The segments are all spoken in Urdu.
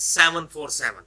747।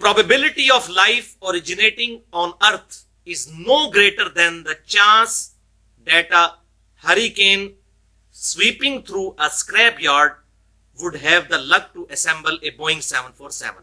Probability of life originating on earth is no greater than the chance that a hurricane sweeping through a scrapyard would have the luck to assemble a Boeing 747।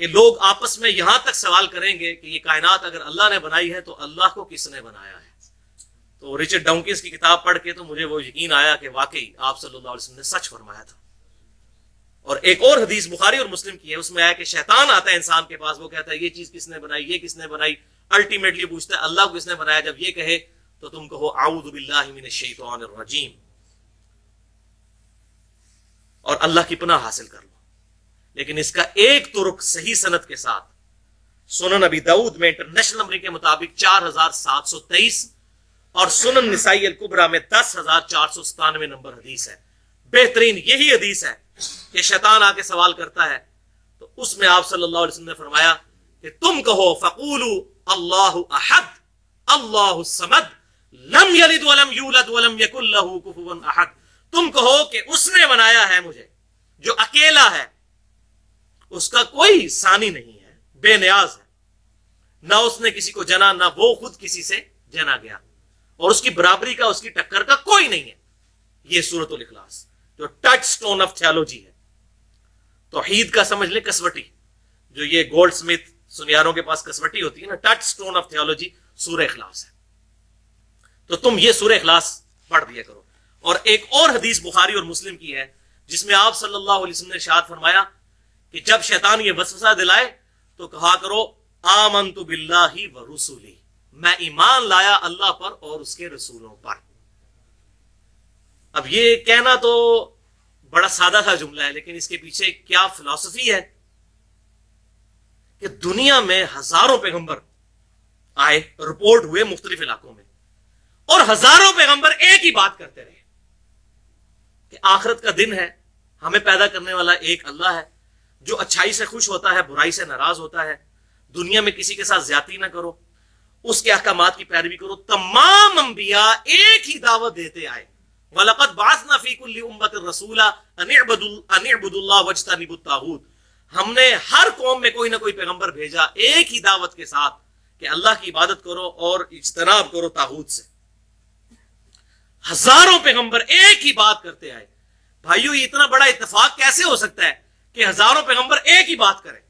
کہ لوگ آپس میں یہاں تک سوال کریں گے کہ یہ کائنات اگر اللہ نے بنائی ہے تو اللہ کو کس نے بنایا ہے. تو رچرڈ ڈاؤکنز کی کتاب پڑھ کے تو مجھے وہ یقین آیا کہ واقعی آپ صلی اللہ علیہ وسلم نے سچ فرمایا تھا. اور ایک اور حدیث بخاری اور مسلم کی ہے، اس میں آیا کہ شیطان آتا ہے انسان کے پاس، وہ کہتا ہے یہ چیز کس نے بنائی، یہ کس نے بنائی. الٹیمیٹلی پوچھتا ہے اللہ کو کس نے بنایا. جب یہ کہے تو تم کہو اعوذ باللہ من الشیطان الرجیم اور اللہ کی پناہ حاصل کر لو. لیکن اس کا ایک طرق صحیح سند کے ساتھ سنن ابی داؤد میں انٹرنیشنل نمبر کے مطابق 4723 اور سنن نسائی الکبریٰ میں 10497 نمبر حدیث ہے. بہترین یہی حدیث ہے کہ شیطان آ کے سوال کرتا ہے تو اس میں آپ صلی اللہ علیہ وسلم نے فرمایا کہ تم کہو فقولوا اللہ احد اللہ الصمد لم یلد ولم یولد ولم یکن لہ کفوا احد. تم کہو کہ اس نے بنایا ہے مجھے جو اکیلا ہے، اس کا کوئی ثانی نہیں ہے، بے نیاز ہے، نہ اس نے کسی کو جنا نہ وہ خود کسی سے جنا گیا، اور اس کی برابری کا اس کی ٹکر کا کوئی نہیں ہے. یہ سورۃ الاخلاص جو ٹچ سٹون آف تھیولوجی ہے، توحید کا سمجھ لیں کسوٹی، جو یہ گولڈ سمتھ سنیاروں کے پاس کسوٹی ہوتی ہے نا، ٹچ سٹون آف تھیولوجی سورہ اخلاص ہے. تو تم یہ سورہ اخلاص پڑھ دیا کرو. اور ایک اور حدیث بخاری اور مسلم کی ہے جس میں آپ صلی اللہ علیہ وسلم نے ارشاد فرمایا کہ جب شیطان یہ وسوسہ دلائے تو کہا کرو آمنت باللہ ورسولہ، میں ایمان لایا اللہ پر اور اس کے رسولوں پر. اب یہ کہنا تو بڑا سادہ سا جملہ ہے، لیکن اس کے پیچھے کیا فلسفی ہے کہ دنیا میں ہزاروں پیغمبر آئے، رپورٹ ہوئے مختلف علاقوں میں، اور ہزاروں پیغمبر ایک ہی بات کرتے رہے کہ آخرت کا دن ہے، ہمیں پیدا کرنے والا ایک اللہ ہے جو اچھائی سے خوش ہوتا ہے، برائی سے ناراض ہوتا ہے، دنیا میں کسی کے ساتھ زیادتی نہ کرو، اس کے احکامات کی پیروی کرو. تمام انبیاء ایک ہی دعوت دیتے آئے. وَلَقَدْ بَعَثْنَا فِي كُلِّ أُمَّةٍ رَسُولًا أَنِ اعْبُدُوا اللَّهَ وَاجْتَنِبُوا الطَّاغُوتَ. ہم نے ہر قوم میں کوئی نہ کوئی پیغمبر بھیجا ایک ہی دعوت کے ساتھ کہ اللہ کی عبادت کرو اور اجتناب کرو طاغوت سے. ہزاروں پیغمبر ایک ہی بات کرتے آئے. بھائیو یہ اتنا بڑا اتفاق کیسے ہو سکتا ہے کہ ہزاروں پیغمبر ایک ہی بات کریں؟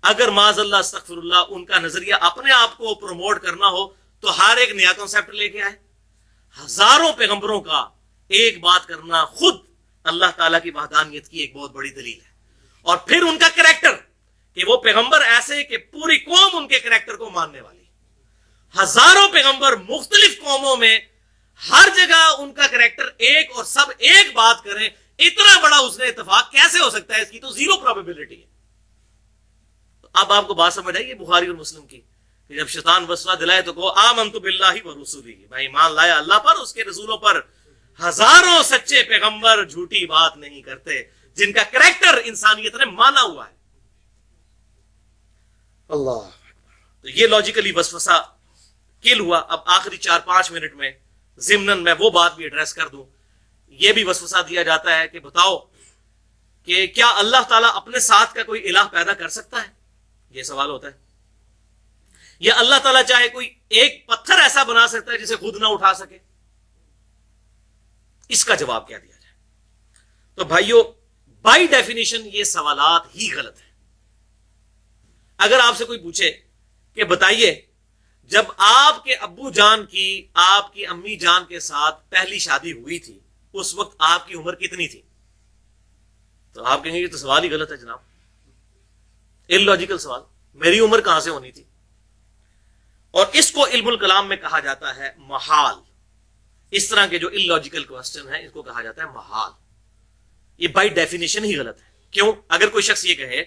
اگر معاذ اللہ استغفر اللہ ان کا نظریہ اپنے آپ کو پروموٹ کرنا ہو تو ہر ایک نیا کنسیپٹ لے کے آئے. ہزاروں پیغمبروں کا ایک بات کرنا خود اللہ تعالیٰ کی وحدانیت کی ایک بہت بڑی دلیل ہے. اور پھر ان کا کریکٹر کہ وہ پیغمبر ایسے کہ پوری قوم ان کے کریکٹر کو ماننے والی. ہزاروں پیغمبر مختلف قوموں میں ہر جگہ ان کا کریکٹر ایک اور سب ایک بات کریں. اتنا بڑا اس نے اتفاق کیسے ہو سکتا ہے؟ اس کی تو زیرو پروبیبلٹی ہے. اب آپ کو بات سمجھ آئی بخاری اور مسلم کی کہ جب شیطان وسوسہ دلائے تو کہو آمنت باللہ ورسولہ، میں ایمان لایا اللہ پر اس کے رسولوں پر. ہزاروں سچے پیغمبر جھوٹی بات نہیں کرتے جن کا کریکٹر انسانیت نے مانا ہوا ہے. اللہ. تو یہ لاجیکلی وسوسہ کل ہوا. اب آخری 4-5 منٹ میں ضمناً میں وہ بات بھی ایڈریس کر دوں. یہ بھی وسوسہ دیا جاتا ہے کہ بتاؤ کہ کیا اللہ تعالیٰ اپنے ساتھ کا کوئی الہ پیدا کر سکتا ہے؟ یہ سوال ہوتا ہے. یا اللہ تعالیٰ چاہے کوئی ایک پتھر ایسا بنا سکتا ہے جسے خود نہ اٹھا سکے؟ اس کا جواب کیا دیا جائے؟ تو بھائیو بائی ڈیفینیشن یہ سوالات ہی غلط ہیں. اگر آپ سے کوئی پوچھے کہ بتائیے جب آپ کے ابو جان کی آپ کی امی جان کے ساتھ پہلی شادی ہوئی تھی اس وقت آپ کی عمر کتنی تھی؟ تو آپ کہیں گے یہ تو سوال ہی غلط ہے جناب، ان لاجیکل سوال، میری عمر کہاں سے ہونی تھی؟ اور اس کو علم الکلام میں کہا جاتا ہے محال. اس طرح کے جو ان لاجیکل کوسچن ہیں اس کو کہا جاتا ہے محال. یہ بائی ڈیفینیشن ہی غلط ہے. کیوں؟ اگر کوئی شخص یہ کہے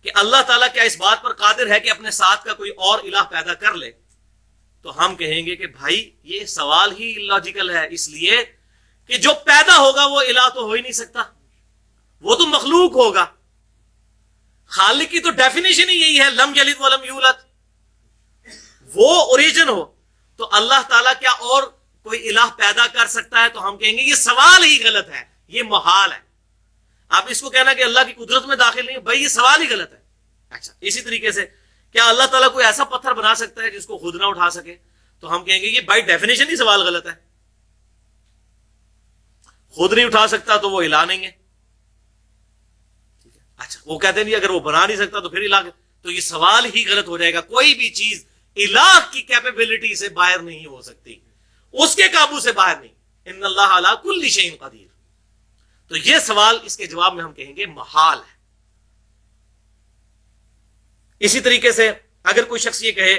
کہ اللہ تعالیٰ کیا اس بات پر قادر ہے کہ اپنے ساتھ کا کوئی اور الہ پیدا کر لے، تو ہم کہیں گے کہ بھائی یہ سوال ہی لاجیکل ہے، اس لیے کہ جو پیدا ہوگا وہ الہ تو ہو ہی نہیں سکتا، وہ تو مخلوق ہوگا. خالق کی تو ڈیفینیشن ہی یہی ہے لم یلد ولم یولد، وہ اوریجن ہو. تو اللہ تعالیٰ کیا اور کوئی الہ پیدا کر سکتا ہے؟ تو ہم کہیں گے یہ سوال ہی غلط ہے، یہ محال ہے. آپ اس کو کہنا کہ اللہ کی قدرت میں داخل نہیں، بھائی یہ سوال ہی غلط ہے. اچھا اسی طریقے سے کیا اللہ تعالیٰ کوئی ایسا پتھر بنا سکتا ہے جس کو خود نہ اٹھا سکے؟ تو ہم کہیں گے یہ بائی ڈیفینیشن ہی سوال غلط ہے. خود نہیں اٹھا سکتا تو وہ الہ نہیں ہے. اچھا وہ کہتے ہیں نہیں اگر وہ بنا نہیں سکتا تو پھر الہ، تو یہ سوال ہی غلط ہو جائے گا. کوئی بھی چیز الہ کی کیپیبلٹی سے باہر نہیں ہو سکتی، اس کے قابو سے باہر نہیں. ان اللہ علی کل شیء قدیر. تو یہ سوال اس کے جواب میں ہم کہیں گے محال ہے. اسی طریقے سے اگر کوئی شخص یہ کہے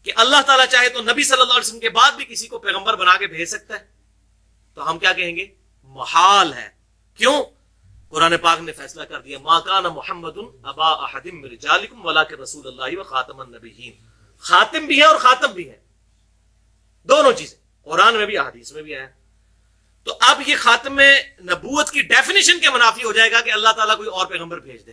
کہ اللہ تعالیٰ چاہے تو نبی صلی اللہ علیہ وسلم کے بعد بھی کسی کو پیغمبر بنا کے بھیج سکتا ہے، تو ہم کیا کہیں گے؟ محال ہے. کیوں؟ قرآن پاک نے فیصلہ کر دیا ما کان محمد ابا احد من رجالکم ولکن رسول اللہ وخاتم النبیین. خاتم بھی ہے اور خاتم بھی ہے، دونوں چیزیں قرآن میں بھی احادیث میں بھی آیا. تو اب یہ خاتم نبوت کی ڈیفینیشن کے منافی ہو جائے گا کہ اللہ تعالیٰ کوئی اور پیغمبر بھیج دے.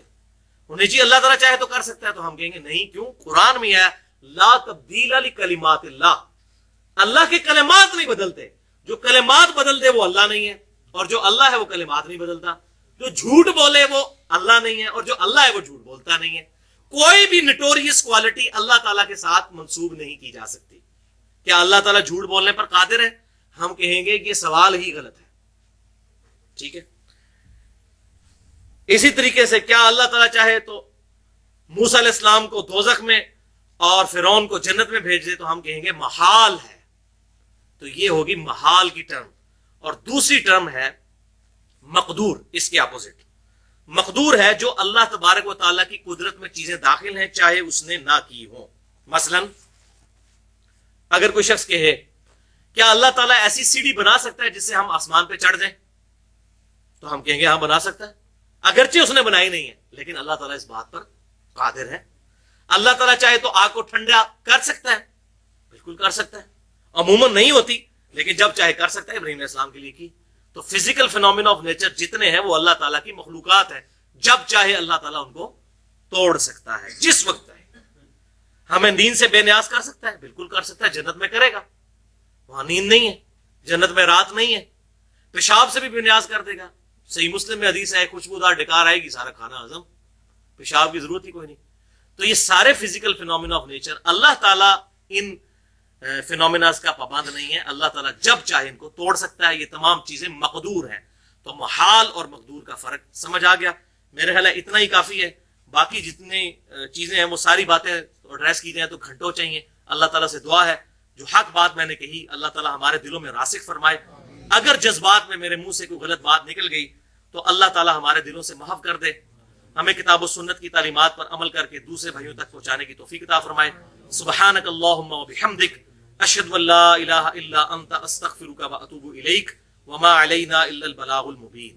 انہیں جی اللہ تعالیٰ چاہے تو کر سکتا ہے، تو ہم کہیں گے نہیں. کیوں؟ قرآن میں آیا لا تبدیل لکلمات اللہ. اللہ کے کلمات نہیں بدلتے، جو کلمات بدل دے وہ اللہ نہیں ہے، اور جو اللہ ہے وہ کلمات نہیں بدلتا. جو جھوٹ بولے وہ اللہ نہیں ہے، اور جو اللہ ہے وہ جھوٹ بولتا نہیں ہے. کوئی بھی نٹوریس کوالٹی اللہ تعالیٰ کے ساتھ منسوب نہیں کی جا سکتی. کیا اللہ تعالیٰ جھوٹ بولنے پر قادر ہے؟ ہم کہیں گے کہ یہ سوال ہی غلط ہے. ٹھیک ہے. اسی طریقے سے کیا اللہ تعالیٰ چاہے تو موسیٰ علیہ السلام کو دوزخ میں اور فرعون کو جنت میں بھیج دے؟ تو ہم کہیں گے محال ہے. تو یہ ہوگی محال کی ٹرم. اور دوسری ٹرم ہے مقدور، اس کے اپوزٹ. مقدور ہے جو اللہ تبارک و تعالیٰ کی قدرت میں چیزیں داخل ہیں چاہے اس نے نہ کی ہوں. مثلا اگر کوئی شخص کہے کیا اللہ تعالیٰ ایسی سیڑھی بنا سکتا ہے جس سے ہم آسمان پہ چڑھ جائیں؟ تو ہم کہیں گے ہاں بنا سکتا ہے، اگرچہ اس نے بنائی نہیں ہے، لیکن اللہ تعالیٰ اس بات پر قادر ہے. اللہ تعالیٰ چاہے تو آگ کو ٹھنڈا کر سکتا ہے، بالکل کر سکتا ہے. عموماً نہیں ہوتی، لیکن جب چاہے کر سکتا ہے. ابراہیم علیہ السلام کے لیے کی. تو فزیکل فینومینا آف نیچر جتنے ہیں وہ اللہ تعالیٰ کی مخلوقات ہیں، جب چاہے اللہ تعالیٰ ان کو توڑ سکتا ہے جس وقت چاہے. ہمیں نیند سے بے نیاز کر سکتا ہے، بالکل کر سکتا ہے. جنت میں کرے گا، وہاں نیند نہیں ہے، جنت میں رات نہیں ہے. پیشاب سے بھی بے نیاز کر دے گا. صحیح مسلم میں حدیث ہے خوشبودار ڈکار آئے گی سارا کھانا ہضم، پیشاب کی ضرورت ہی کوئی نہیں. تو یہ سارے فزیکل فینومینا آف نیچر اللہ تعالیٰ ان فینومیناز کا پابند نہیں ہے. اللہ تعالیٰ جب چاہے ان کو توڑ سکتا ہے. یہ تمام چیزیں مقدور ہیں. تو محال اور مقدور کا فرق سمجھ آ گیا. میرے خیال ہے اتنا ہی کافی ہے. باقی جتنی چیزیں ہیں وہ ساری باتیں ایڈریس کی جائیں تو گھنٹوں چاہیے. اللہ تعالیٰ سے دعا ہے جو حق بات میں نے کہی اللہ تعالیٰ ہمارے دلوں میں راسخ فرمائے. اگر جذبات میں میرے منہ سے کوئی غلط بات نکل گئی تو اللہ تعالیٰ ہمارے دلوں سے محو کر دے. ہمیں کتاب و سنت کی تعلیمات پر عمل کر کے دوسرے بھائیوں تک پہنچانے کی توفیق عطا فرمائے. سبحانک اللہم و بحمدک اشہد ان لا الہ الا انت استغفرک و اتوب الیک وما علینا الا البلاغ المبین.